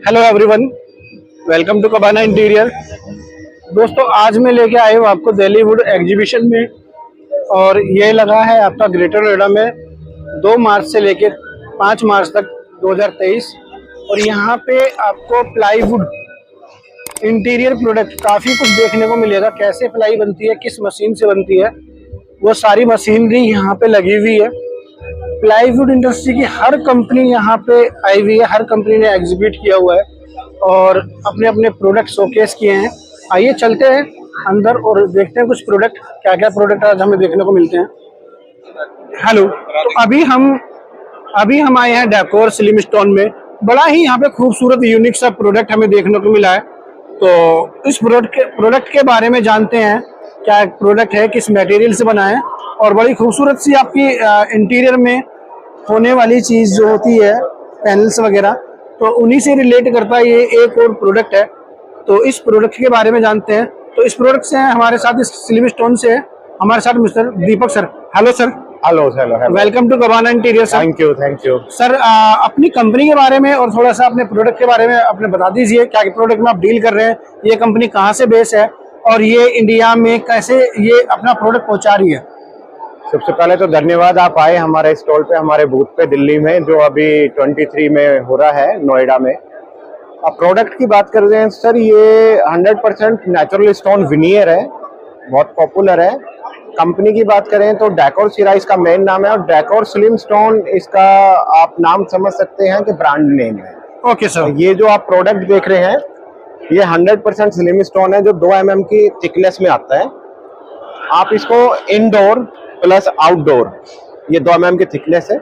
Hello everyone, welcome to Cabana interior. दोस्तों, आज मैं लेके आया हूँ आपको दिल्ली वुड एग्जीबिशन में, और ये लगा है आपका ग्रेटर नोएडा में 2 मार्च से लेकर 5 मार्च तक 2023। और यहाँ पे आपको प्लाईवुड इंटीरियर प्रोडक्ट काफ़ी कुछ देखने को मिलेगा। कैसे प्लाई बनती है, किस मशीन से बनती है, वो सारी मशीनरी यहाँ पे लगी हुई है। प्लाईवुड इंडस्ट्री की हर कंपनी यहाँ पे आई हुई है, हर कंपनी ने एग्जिबिट किया हुआ है और अपने अपने प्रोडक्ट शोकेस किए हैं। आइए चलते हैं अंदर और देखते हैं कुछ प्रोडक्ट, क्या क्या प्रोडक्ट आज हमें देखने को मिलते हैं। हेलो, तो अभी हम आए हैं डेकोर स्लिम स्टोन में। बड़ा ही यहाँ पे खूबसूरत यूनिक सा प्रोडक्ट हमें देखने को मिला है। तो इस प्रोडक्ट के बारे में जानते हैं, क्या प्रोडक्ट है, किस मटेरियल से बना है, और बड़ी खूबसूरत सी आपकी इंटीरियर में होने वाली चीज़ जो होती है पैनल्स वगैरह, तो उन्हीं से रिलेट करता है ये एक और प्रोडक्ट है। तो इस प्रोडक्ट के बारे में जानते हैं। तो इस प्रोडक्ट से हमारे साथ, इस स्लिम स्टोन से हमारे साथ mister Deepak sir. Hello sir. Hello hello, welcome to Cabana interior sir. Thank you sir, अपनी कंपनी के बारे में और थोड़ा सा अपने प्रोडक्ट के बारे में अपने बता दीजिए। क्या प्रोडक्ट में आप डील कर रहे हैं, ये कंपनी कहाँ से बेस है और ये इंडिया में कैसे ये अपना प्रोडक्ट पहुँचा रही है। सबसे पहले तो धन्यवाद, आप आए हमारे स्टॉल पे, हमारे बूथ पे दिल्ली में, जो अभी 23 में हो रहा है नोएडा में। अब प्रोडक्ट की बात कर रहे हैं सर, ये 100% नेचुरल स्टोन विनियर है, बहुत पॉपुलर है। कंपनी की बात करें तो डेकोर सिरा इसका मेन नाम है, और डेकोर स्लिम स्टोन इसका आप नाम समझ सकते हैं कि ब्रांड नेम है। Okay sir. ये जो आप प्रोडक्ट देख रहे हैं, ये 100% स्लिम स्टोन है, जो 2 mm की थिकनेस में आता है। आप इसको इंडोर प्लस आउटडोर, ये 2 mm की थिकनेस है,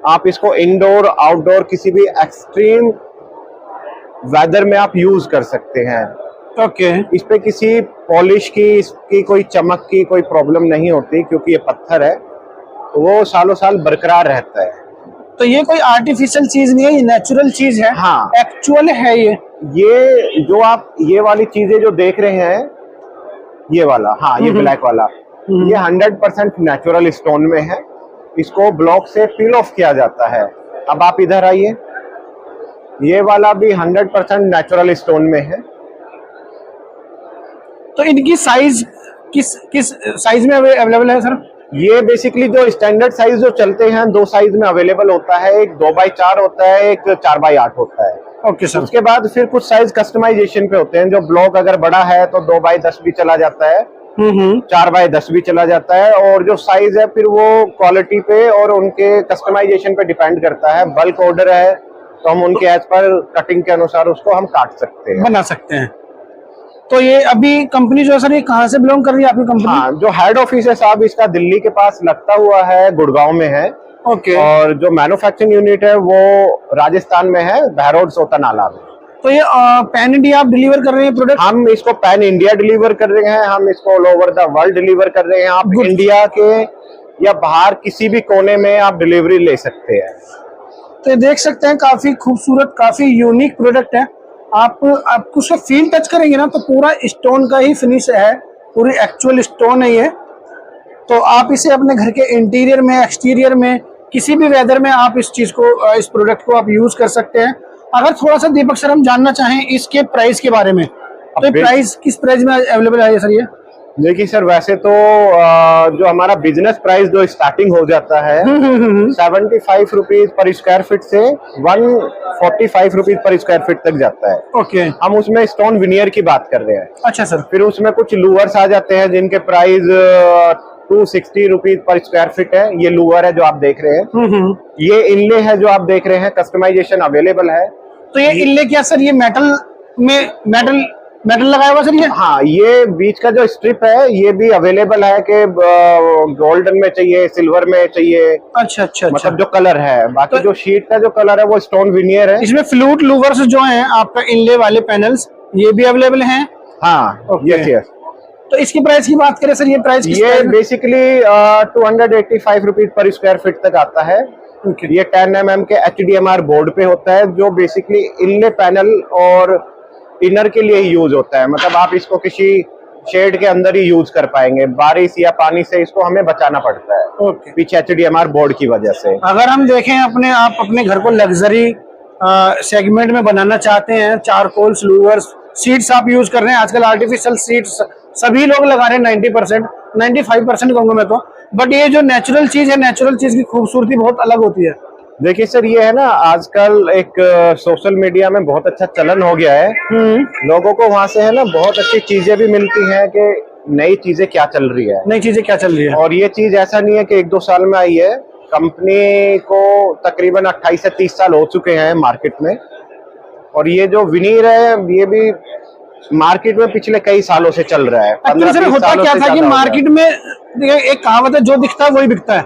आप इसको इंडोर आउटडोर किसी भी एक्सट्रीम वेदर में आप यूज कर सकते हैं। ओके। इस पे किसी पॉलिश की, इसकी कोई चमक की कोई प्रॉब्लम नहीं होती, क्योंकि ये पत्थर है, तो वो सालों साल बरकरार रहता है। तो ये कोई आर्टिफिशियल चीज नहीं है, ये नेचुरल चीज है। हाँ, एक्चुअल है ये जो आप ये वाली चीजें जो देख रहे हैं, ये वाला, हाँ ये ब्लैक वाला, ये 100% नेचुरल स्टोन में है। इसको ब्लॉक से पील ऑफ किया जाता है। अब आप इधर आइए, ये वाला भी 100% नेचुरल स्टोन में है। तो इनकी साइज किस साइज में अवेलेबल है सर? ये बेसिकली जो स्टैंडर्ड साइज जो चलते हैं, 2 साइज में अवेलेबल होता है, एक 2x4 होता है, एक 4x8 होता है। Okay sir. उसके बाद फिर कुछ साइज कस्टमाइजेशन पे होते हैं, जो ब्लॉक अगर बड़ा है तो 2x10 भी चला जाता है, 4x10 भी चला जाता है, और जो साइज है फिर वो क्वालिटी पे और उनके कस्टमाइजेशन पे डिपेंड करता है। बल्क ऑर्डर है तो हम उनके एज पर कटिंग के अनुसार उसको हम काट सकते हैं, बना सकते हैं। तो ये अभी कंपनी जो है सर, ये कहाँ से बिलोंग कर रही है आपकी कंपनी? हाँ, जो हेड ऑफिस है साहब इसका दिल्ली के पास लगता हुआ है, गुड़गांव में है। ओके। और जो मैन्युफैक्चरिंग यूनिट है वो राजस्थान में है, बहरोड सोतनाला में। तो ये पैन इंडिया आप डिलीवर कर रहे हैं प्रोडक्ट? हम इसको पैन इंडिया डिलीवर कर रहे हैं, हम इसको all over the world deliver कर रहे हैं। आप इंडिया के या बाहर किसी भी कोने में आप डिलीवरी ले सकते हैं। तो ये देख सकते हैं, काफी खूबसूरत, काफी यूनिक प्रोडक्ट है। आप उसको फील टच करेंगे ना, तो पूरा स्टोन का ही फिनिश है, पूरी एक्चुअल स्टोन है ये। तो आप इसे अपने घर के इंटीरियर में, एक्सटीरियर में, किसी भी वेदर में आप इस चीज को, इस प्रोडक्ट को आप यूज कर सकते हैं। अगर थोड़ा सा दीपक सर हम जानना चाहें इसके प्राइस के बारे में, तो प्राइस किस प्राइस में अवेलेबल है सर ये? देखिए सर, वैसे तो जो हमारा बिजनेस प्राइस जो स्टार्टिंग हो जाता है 75 रुपीज पर स्क्वायर फीट से 145 रुपीज पर स्क्वायर फीट तक जाता है। ओके। हम उसमें स्टोन विनियर की बात कर रहे हैं। अच्छा सर। फिर उसमें कुछ लूवर्स आ जाते हैं जिनके price 260 rupees per square feet है। ये लूवर है जो आप देख रहे हैं, ये इनले है जो आप देख रहे हैं, कस्टमाइजेशन अवेलेबल है। तो ये इनले क्या सर, ये मेटल में मेटल लगाया हुआ सर ये? हाँ, ये बीच का जो स्ट्रिप है ये भी अवेलेबल है कि गोल्डन में चाहिए, सिल्वर में चाहिए। अच्छा अच्छा। मतलब जो कलर है, बाकी जो शीट का जो कलर है वो स्टोन विनियर है। इसमें फ्लूट लूवर्स जो हैं आपका इनले वाले पैनल्स, ये भी अवेलेबल हैं? हाँ, यस यस। तो इसकी प्राइस की बात करें सर, ये प्राइस ये basically 285 rupees per square feet तक आता है। ये 10 mm के HDMR बोर्ड पे होता है, जो बेसिकली इनले पैनल और इनर के लिए यूज होता है। मतलब आप इसको किसी शेड के अंदर ही यूज कर पाएंगे, बारिश या पानी से इसको हमें बचाना पड़ता है। पीछे HDMR बोर्ड की वजह से। अगर हम देखें आप अपने घर को लग्जरी सेगमेंट में बनाना चाहते हैं, चारकोल लूवर्स सीड्स आप यूज कर रहे हैं आजकल, आर्टिफिशियल सीड्स सभी लोग लगा रहे हैं 90%, 95% कहूंगा मैं तो। बट ये जो नेचुरल चीज है, नेचुरल चीज की खूबसूरती बहुत अलग होती है। देखिए सर, ये है ना, आजकल एक सोशल मीडिया में बहुत अच्छा चलन हो गया है। लोगों को वहां से है ना बहुत अच्छी चीजें भी मिलती हैं कि नई चीजें क्या चल रही है, नई चीजें क्या चल रही है। और ये चीज ऐसा नहीं है कि 1-2 साल में आई है। कंपनी को तकरीबन 28 से 30 साल हो चुके हैं मार्केट में, और ये जो विनीर है ये भी मार्केट में पिछले कई सालों से चल रहा है। एक्चुअली होता क्या था कि मार्केट में एक कहावत है, जो दिखता है वही बिकता है।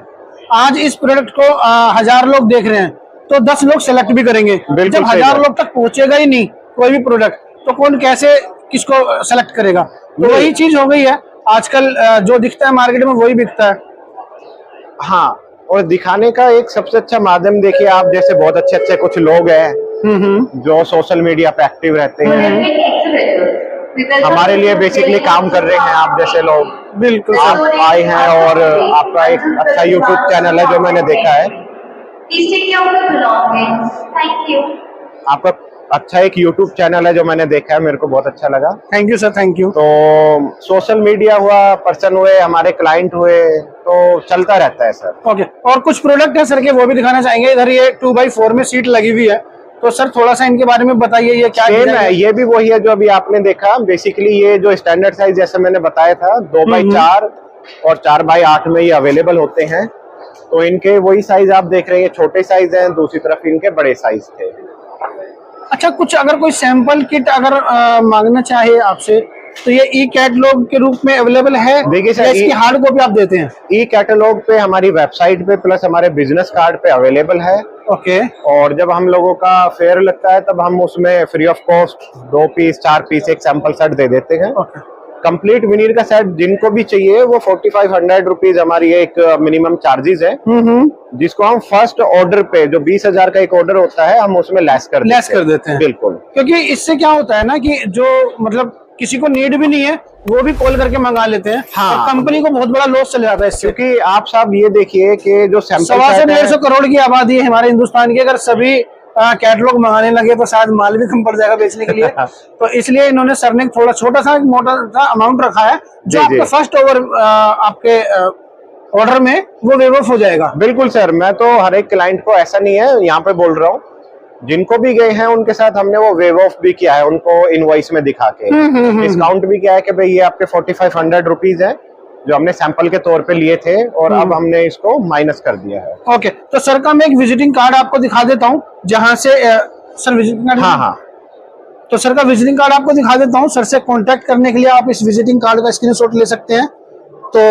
आज इस प्रोडक्ट को 1000 लोग देख रहे हैं तो 10 लोग सेलेक्ट भी करेंगे। जब 1000 लोग तक पहुंचेगा ही नहीं कोई भी प्रोडक्ट, तो कौन कैसे किसको सेलेक्ट करेगा। तो वही चीज हो गई है आजकल, जो दिखता है मार्केट में वही बिकता है। हाँ, और दिखाने का एक सबसे अच्छा माध्यम देखिए, आप जैसे बहुत अच्छे अच्छे कुछ लोग हैं जो सोशल मीडिया पे एक्टिव रहते हैं, हमारे लिए बेसिकली काम कर रहे हैं आप जैसे लोग। बिल्कुल आप आए हैं और आपका एक अच्छा यूट्यूब चैनल है जो मैंने देखा है, आपका अच्छा एक यूट्यूब चैनल है जो मैंने देखा है, मेरे को बहुत अच्छा लगा। Thank you sir, thank you. तो सोशल मीडिया हुआ, पर्सन हुए, हमारे क्लाइंट हुए, तो चलता रहता है सर। ओके, और कुछ प्रोडक्ट है सर के वो भी दिखाना चाहेंगे। इधर ये 2x4 में सीट लगी हुई है, तो सर थोड़ा सा इनके बारे में बताइए, ये क्या है। ये भी वही है जो अभी आपने देखा। बेसिकली ये जो स्टैंडर्ड साइज जैसे मैंने बताया था 2x4 और 4x8 में ये अवेलेबल होते हैं। तो इनके वही साइज आप देख रहे हैं, छोटे साइज हैं, दूसरी तरफ इनके बड़े साइज थे। अच्छा, कुछ अगर कोई सैंपल किट अगर मांगना चाहे आपसे, तो ये ई कैटलॉग के रूप में अवेलेबल है? देखिए सर, इसकी हार्ड कॉपी आप देते हैं? ई कैटलॉग पे हमारी वेबसाइट पे प्लस हमारे बिजनेस कार्ड पे अवेलेबल है। ओके। और जब हम लोगों का फेयर लगता है तब हम उसमें free of cost 2 piece 4 piece एक सैंपल सेट दे देते हैं। कंप्लीट विनीर का सेट जिनको भी चाहिए वो 4500 रुपीज हमारी एक मिनिमम चार्जेस है, जिसको हम फर्स्ट ऑर्डर पे जो 20,000 का एक ऑर्डर होता है हम उसमें लेस कर देते हैं। बिल्कुल, क्योंकि इससे क्या होता है ना कि जो मतलब किसी को नीड भी नहीं है वो भी कॉल करके मंगा लेते हैं। हाँ, और कंपनी को बहुत बड़ा लॉस चले जाता है इससे। क्योंकि आप साहब ये देखिए कि जो सैंपल 125 करोड़ की आबादी है हमारे हिंदुस्तान की, अगर सभी कैटलॉग मंगाने लगे तो शायद माल भी कम पड़ जाएगा बेचने के लिए। तो इसलिए इन्होंने सर ने थोड़ा छोटा सा मोटा सा अमाउंट रखा है, जो आपका फर्स्ट आपके ऑर्डर में वो वेव ऑफ हो जाएगा। बिल्कुल सर, मैं तो हर एक क्लाइंट को ऐसा नहीं है यहाँ पे बोल रहा हूँ, जिनको भी गए हैं उनके साथ हमने वो वेव ऑफ भी किया है, उनको इनवॉइस में दिखा के डिस्काउंट भी किया है कि भाई ये आपके 4500 रुपीज है जो हमने सैंपल के तौर पे लिए थे, और अब हमने इसको माइनस कर दिया है। ओके, तो सर का मैं एक विजिटिंग कार्ड आपको दिखा देता हूँ, जहां से सर विजिटिंग कार्ड। हाँ, तो सर का विजिटिंग कार्ड आपको दिखा देता हूँ। सर से कांटेक्ट करने के लिए आप इस विजिटिंग कार्ड का स्क्रीनशॉट ले सकते हैं। तो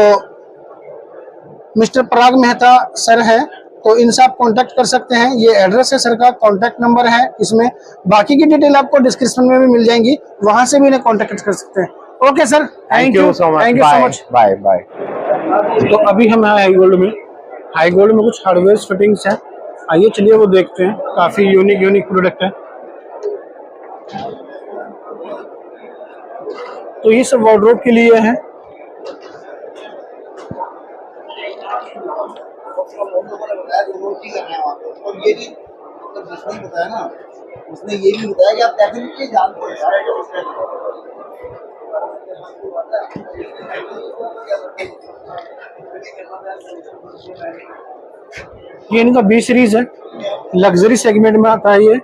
मिस्टर पराग मेहता सर है, तो इनसे आप कांटेक्ट कर सकते हैं। ये एड्रेस है सर का, कांटेक्ट नंबर है इसमें, बाकी की डिटेल आपको डिस्क्रिप्शन में भी मिल जाएंगी, वहां से भी इन्हें कांटेक्ट कर सकते हैं। Okay sir, thank you so much, thank you so much, bye bye. तो अभी हम हाई गोल्ड में, हाई गोल्ड में कुछ हार्डवेयर फिटिंग्स है, आइए चलिए वो देखते हैं। काफी यूनिक प्रोडक्ट है। तो ये सब वार्डरोब के लिए है। और ये भी जिसने बताया ना, उसने ये भी बताया कि आप डेफिनेटली जानते हैं। ये इनका बी सीरीज है, लग्जरी सेगमेंट में आता है ये।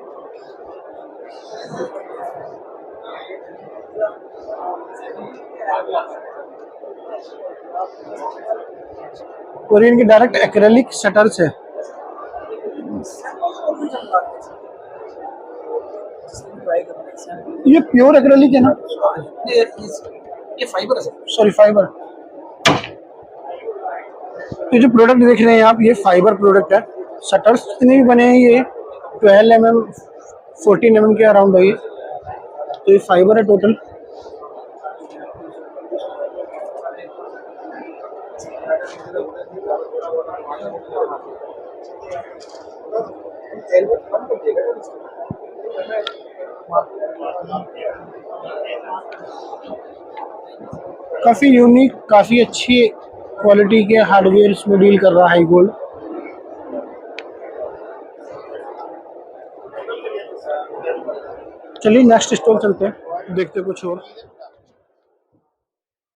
और इनकी डायरेक्ट एक्रेलिक शटर्स है। ये प्योर एक्रेलिक है ना? ये फाइबर है, सॉरी फाइबर। तो जो प्रोडक्ट देख रहे हैं आप, ये फाइबर प्रोडक्ट है। शटर्स जितने भी बने हैं ये 12 mm 14 mm के अराउंड है ये। तो ये फाइबर है टोटल। काफी यूनिक, काफी अच्छी क्वालिटी के हार्डवेयर इसमें डील कर रहा है गोल्ड। चलिए नेक्स्ट स्टॉल चलते हैं, देखते हैं कुछ और।